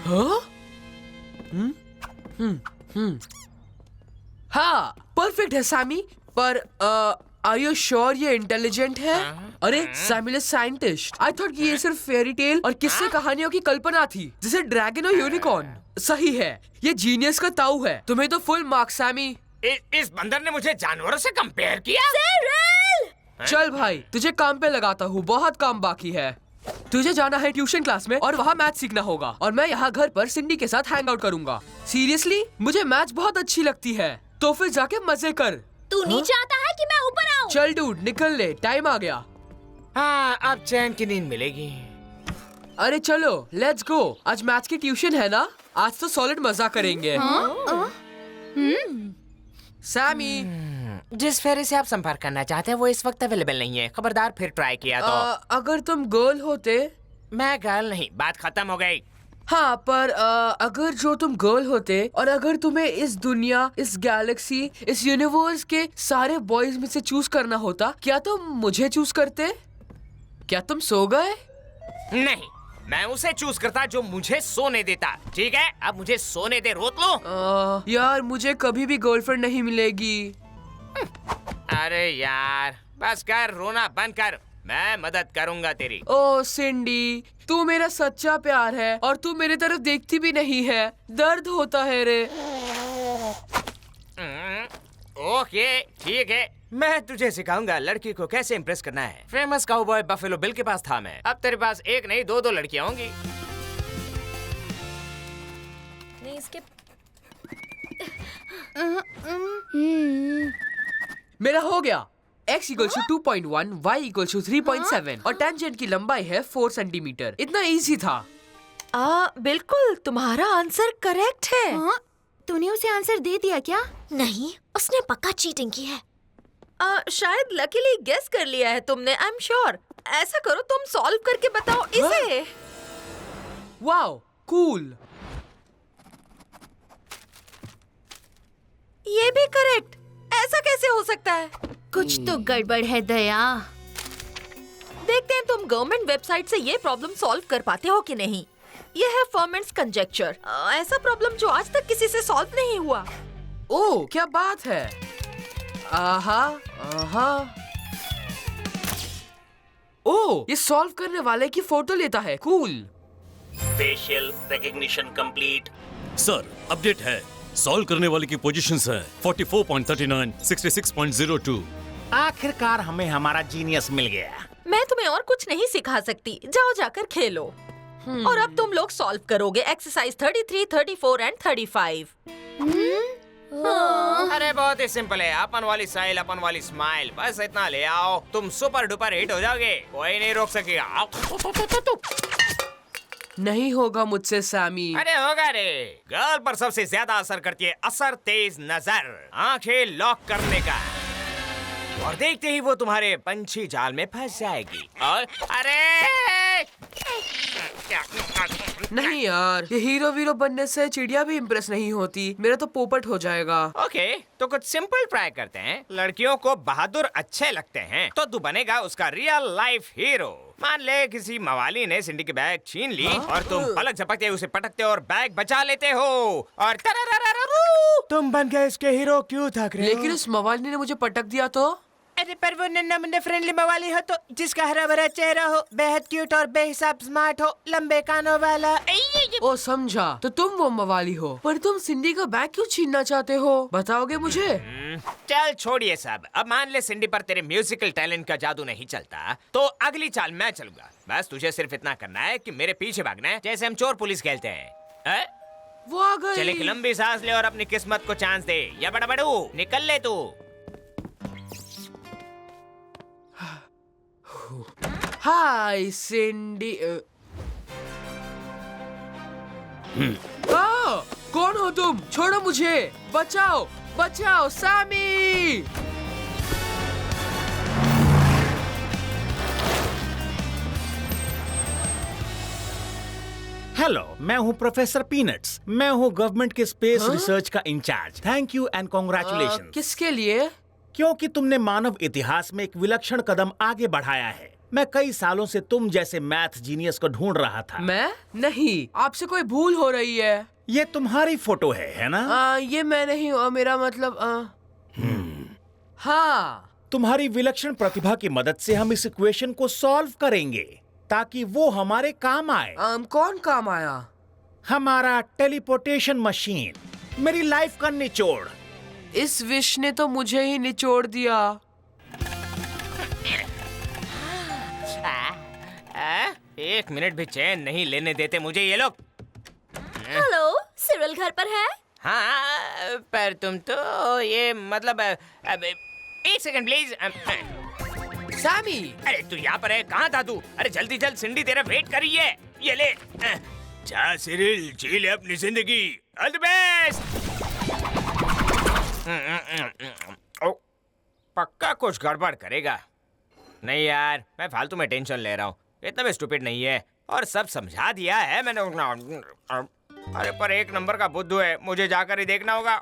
हाँ? हाँ, परफेक्ट है सैमी, पर आर यू श्योर ये इंटेलिजेंट है? अरे सैमुअल साइंटिस्ट, आई थॉट कि ये सिर्फ फेरी टेल और किस्से कहानियों की कल्पना थी, जैसे ड्रैगन और यूनिकॉर्न। सही है, ये जीनियस का ताऊ है। तुम्हें तो फुल मार्क्स सैमी। इस बंदर ने मुझे जानवरों से कंपेयर किया। चल भाई, तुझे काम पे लगाता हूँ, बहुत काम बाकी है। तुझे जाना है ट्यूशन क्लास में और वहाँ मैथ सीखना होगा, और मैं यहाँ घर पर सिंडी के साथ हैंग आउट करूंगा। सीरियसली, मुझे मैच बहुत अच्छी लगती है, तो फिर जाके मजे कर। तू नहीं चाहता है कि मैं ऊपर आऊँ? चल डूड, निकल ले, टाइम आ गया। हाँ, अब चैन की नींद मिलेगी। अरे चलो, लेट्स गो। आज मैथ्स की ट्यूशन है ना, आज तो सॉलिड मजा करेंगे। सैमी, जिस फेरी से आप संपर्क करना चाहते हैं वो इस वक्त अवेलेबल नहीं है। खबरदार फिर ट्राई किया तो। अगर तुम गर्ल होते। मैं गर्ल नहीं, बात खत्म हो गई। हाँ, पर अगर जो तुम गर्ल होते और अगर तुम्हें इस दुनिया, इस गैलेक्सी, इस यूनिवर्स के सारे बॉयज में से चूज करना होता, क्या तुम मुझे चूज करते? क्या तुम सो गए? नहीं, मैं उसे चूज करता जो मुझे सोने देता। ठीक है, अब मुझे सोने दे, रोक लो। यार, मुझे कभी भी गर्लफ्रेंड नहीं मिलेगी। अरे यार, बस कर, रोना बंद कर, मैं मदद करूंगा तेरी। ओ सिंडी, तू मेरा सच्चा प्यार है और तू मेरी तरफ देखती भी नहीं है। दर्द होता है रे। ओके, ठीक है, मैं तुझे सिखाऊंगा लड़की को कैसे इम्प्रेस करना है। फेमस काउबॉय बफेलो बिल के पास था मैं। अब तेरे पास एक नहीं, दो लड़कियां होंगी। नहीं, इसके मेरा हो गया। x equal to 2.1, y equal to 3.7 और टेंजेंट की लंबाई है 4 सेंटीमीटर। इतना इजी था। बिल्कुल, तुम्हारा आंसर करेक्ट है। हाँ? तूने उसे आंसर दे दिया क्या? नहीं, उसने पक्का चीटिंग की है। शायद लकीली गेस कर लिया है तुमने। I am sure. ऐसा करो, तुम सॉल्व करके बताओ इसे। Wow, cool. ये भी करेक्ट। ऐसा कैसे हो सकता है? कुछ तो गड़बड़ है दया। देखते हैं तुम गवर्नमेंट वेबसाइट से ये प्रॉब्लम सॉल्व कर पाते हो कि नहीं। ये है फर्मेंट्स कंजेक्चर। ऐसा प्रॉब्लम जो आज तक किसी से सॉल्व नहीं हुआ। ओह, क्या बात है। आहा, आहा। ओह, ये सॉल्व करने वाले की फोटो लेता है। Cool. Facial recognition complete. Sir, update है। सॉल्व करने वाले की पोजीशंस है 44.39, 66.02। आखिरकार हमें हमारा जीनियस मिल गया। मैं तुम्हें और कुछ नहीं सिखा सकती, जाओ जाकर खेलो। और अब तुम लोग सॉल्व करोगे एक्सरसाइज 33, 34 एंड 35। अरे बहुत ही सिंपल है। अपन वाली स्टाइल, अपन वाली स्माइल, बस इतना ले आओ, तुम सुपर डुपर हिट हो जाओगे। कोई नहीं रोक सकेगा। आओ। नहीं होगा मुझसे सैमी। अरे होगा रे। गर्ल पर सबसे ज्यादा असर करती है असर तेज नजर, आंखें लॉक करने का, और देखते ही वो तुम्हारे पंछी जाल में फंस जाएगी। और अरे नहीं यार, ये हीरो वीरो बनने से चिड़िया भी इम्प्रेस नहीं होती। मेरा तो पोपट हो जाएगा। ओके, तो कुछ सिंपल ट्राई करते हैं। लड़कियों को बहादुर अच्छे लगते हैं, तो तू बनेगा उसका रियल लाइफ हीरो। मान ले किसी मवाली ने सिंडी के बैग छीन ली और तुम पलक झपकते उसे पटकते और बैग बचा लेते हो, और तुम बन गए इसके हीरो। क्यों थक रहे हो? लेकिन उस मवाली ने मुझे पटक दिया तो? अरे पर वो नन्हा मुन्ना फ्रेंडली मवाली हो, तो जिसका हरा भरा चेहरा हो, बेहद क्यूट और बेहिसाब स्मार्ट हो, लंबे कानों वाला। ओ समझा, तो तुम वो मवाली हो, पर तुम सिंडी का बैग क्यों छीनना चाहते हो? बताओगे मुझे? चल छोड़िए सब। अब मान ले सिंडी पर तेरे म्यूजिकल टैलेंट का जादू नहीं चलता, तो अगली चाल मैं चलूंगा। बस तुझे सिर्फ इतना करना है कि मेरे पीछे भागना है, जैसे हम चोर पुलिस खेलते हैं। वो आ गई। चल एक लंबी सांस ले और अपनी किस्मत को चांस दे। या बड़ा बड़ू निकल ले तू। हाय सिंडी। कौन हो तुम? छोड़ो मुझे, बचाओ बचाओ सैमी। हेलो, मैं हूँ प्रोफेसर पीनट्स। मैं हूँ गवर्नमेंट के स्पेस रिसर्च का incharge. Thank you and congratulation. किसके लिए? क्योंकि तुमने मानव इतिहास में एक विलक्षण कदम आगे बढ़ाया है। मैं कई सालों से तुम जैसे मैथ जीनियस को ढूंढ रहा था। मैं नहीं, आपसे कोई भूल हो रही है। ये तुम्हारी फोटो है ना? ये मैं नहीं हूँ, मेरा मतलब हाँ। तुम्हारी विलक्षण प्रतिभा की मदद से हम इस इक्वेशन को सॉल्व करेंगे ताकि वो हमारे काम आए। कौन काम आया? हमारा टेलीपोर्टेशन मशीन, मेरी लाइफ का निचोड़। इस विश ने तो मुझे ही निचोड़ दिया। एक मिनट भी चैन नहीं लेने देते मुझे ये लोग। हेलो, सिरिल घर पर है? हाँ, पर तुम तो ये मतलब एक सेकंड प्लीज। सैमी, अरे तू यहाँ पर है, कहाँ था तू? अरे जल्दी चल, सिंडी तेरा वेट कर रही है। ये ले। जा सिरिल, जी ले अपनी जिंदगी। All the best. पक्का कुछ गड़बड़ करेगा। नहीं यार, मैं फालतू में टेंशन ले रहा हूँ। इतना भी स्टूपिड नहीं है और सब समझा दिया है मैंने। अरे पर एक नंबर का बुद्धू है, मुझे जाकर ही देखना होगा।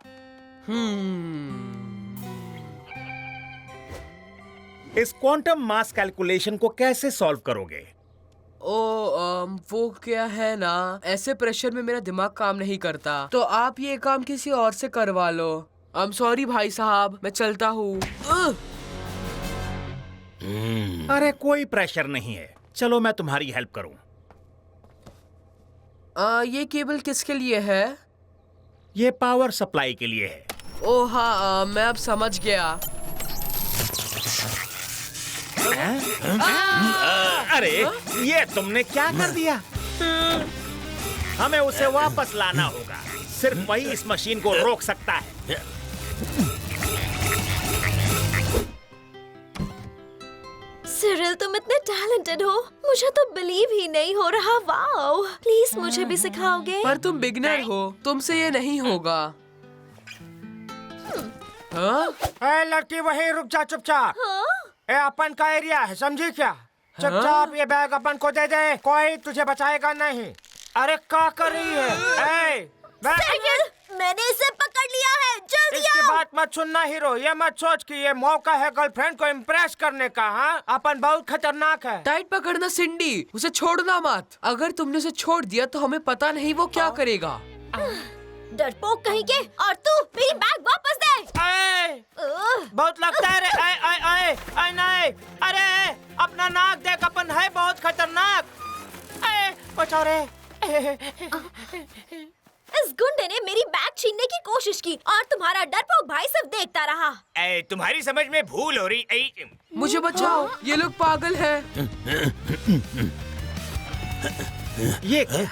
इस क्वांटम मास कैलकुलेशन को कैसे सॉल्व करोगे? वो क्या है ना, ऐसे प्रेशर में मेरा दिमाग काम नहीं करता, तो आप ये काम किसी और से करवा लो। सॉरी भाई साहब, मैं चलता हूँ। अरे कोई प्रेशर नहीं है, चलो मैं तुम्हारी हेल्प करूं। ये केबल किसके लिए है? ये पावर सप्लाई के लिए है। ओह हाँ, मैं अब समझ गया। अरे ये तुमने क्या कर दिया? हमें उसे वापस लाना होगा, सिर्फ वही इस मशीन को रोक सकता है। सिरिल, तुम इतने टैलेंटेड हो, मुझे तो बिलीव ही नहीं हो रहा। वाओ, प्लीज मुझे भी सिखाओगे? पर तुम बिगनर हो, तुमसे ये नहीं होगा। हाँ? लड़की वही रुक जा चुपचाप। ये अपन का एरिया है, समझी क्या? चुपचाप ये बैग अपन को दे दे, कोई तुझे बचाएगा नहीं। अरे क्या कर रही है? सिरिल, मैंने इसे पकड़ लिया है, जल्दी इसकी आओ। बात मत सुनना हीरो, ये मत सोच कि ये मौका है गर्लफ्रेंड को इम्प्रेस करने का। हाँ, अपन बहुत खतरनाक है। टाइट पकड़ना सिंडी, उसे छोड़ना मत। अगर तुमने उसे छोड़ दिया तो हमें पता नहीं वो क्या करेगा। डरपोक कहीं के, और तू मेरी बैग वापस दे। बहुत लगता है रे। आए आए आए आए नहीं, अरे अपना नाक देख, अपन है बहुत खतरनाक। बचाओ रे। इस गुंडे ने मेरी बैग छीनने की कोशिश की और तुम्हारा डरपोक भाई सिर्फ देखता रहा। तुम्हारी समझ में भूल हो रही। मुझे बचाओ, ये लोग पागल हैं। ये क्या?